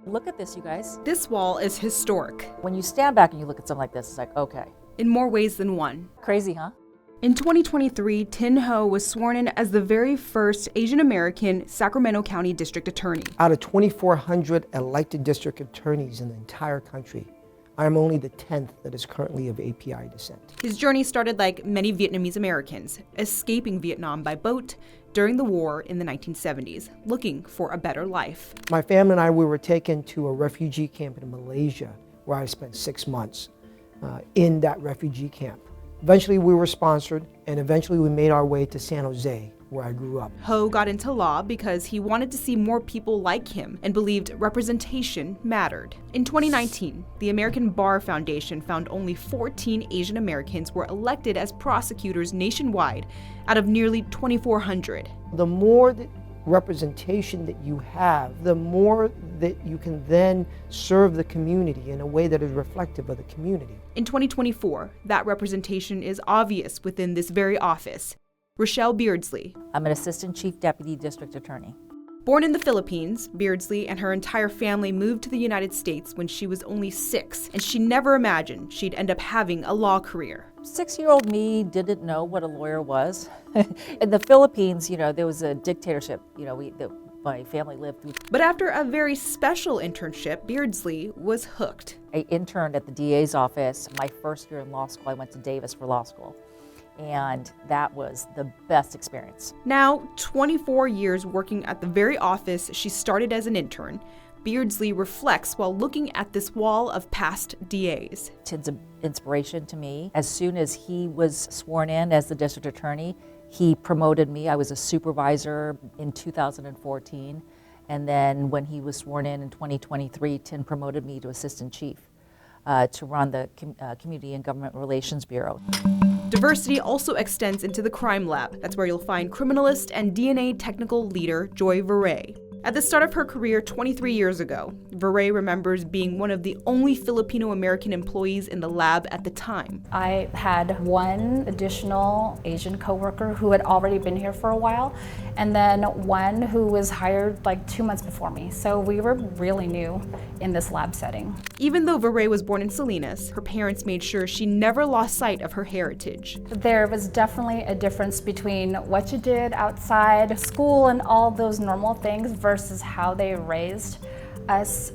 Look at this, you guys. This wall is historic. When you stand back and you look at something like this, it's like, okay. In more ways than one. Crazy, huh? In 2023, Thien Ho was sworn in as the very first Asian American Sacramento County District Attorney. Out of 2,400 elected district attorneys in the entire country, I am only the 10th that is currently of API descent. His journey started like many Vietnamese Americans, escaping Vietnam by boat during the war in the 1970s, looking for a better life. My family and I, we were taken to a refugee camp in Malaysia, where I spent 6 months in that refugee camp. Eventually we were sponsored, and eventually we made our way to San Jose, where I grew up. Ho got into law because he wanted to see more people like him and believed representation mattered. In 2019, the American Bar Foundation found only 14 Asian Americans were elected as prosecutors nationwide out of nearly 2,400. The more representation that you have, the more that you can then serve the community in a way that is reflective of the community. In 2024, that representation is obvious within this very office. Rochelle Beardsley. I'm an Assistant Chief Deputy District Attorney. Born in the Philippines, Beardsley and her entire family moved to the United States when she was only 6, and she never imagined she'd end up having a law career. 6-year-old me didn't know what a lawyer was. In the Philippines, there was a dictatorship. My family lived through. But after a very special internship, Beardsley was hooked. I interned at the DA's office. My first year in law school, I went to Davis for law school. And that was the best experience. Now, 24 years working at the very office she started as an intern, Beardsley reflects while looking at this wall of past DAs. It's an inspiration to me. As soon as he was sworn in as the district attorney, he promoted me. I was a supervisor in 2014. And then when he was sworn in 2023, Thien promoted me to assistant chief to run the Community and Government Relations Bureau. Diversity also extends into the crime lab. That's where you'll find criminalist and DNA technical leader Joy Veray. At the start of her career 23 years ago, Veray remembers being one of the only Filipino-American employees in the lab at the time. I had one additional Asian coworker who had already been here for a while, and then one who was hired like 2 months before me. So we were really new in this lab setting. Even though Veray was born in Salinas, her parents made sure she never lost sight of her heritage. There was definitely a difference between what you did outside school and all those normal things versus how they raised us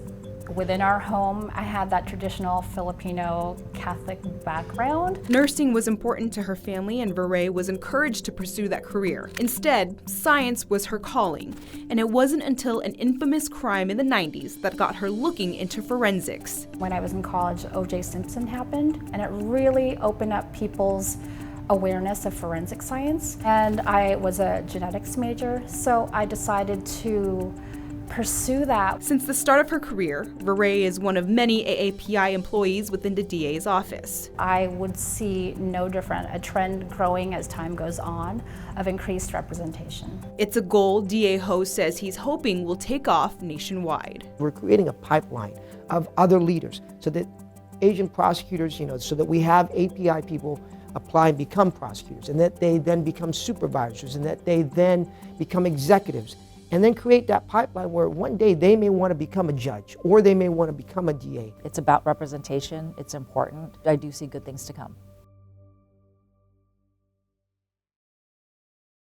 within our home. I had that traditional Filipino Catholic background. Nursing was important to her family, and Veray was encouraged to pursue that career. Instead, science was her calling, and it wasn't until an infamous crime in the 90s that got her looking into forensics. When I was in college, O.J. Simpson happened, and it really opened up people's awareness of forensic science. And I was a genetics major, so I decided to pursue that. Since the start of her career, Veray is one of many AAPI employees within the DA's office. I would see no different, a trend growing as time goes on of increased representation. It's a goal DA Ho says he's hoping will take off nationwide. We're creating a pipeline of other leaders so that Asian prosecutors, so that we have API people apply and become prosecutors, and that they then become supervisors, and that they then become executives. And then create that pipeline where one day they may want to become a judge or they may want to become a DA. It's about representation. It's important. I do see good things to come.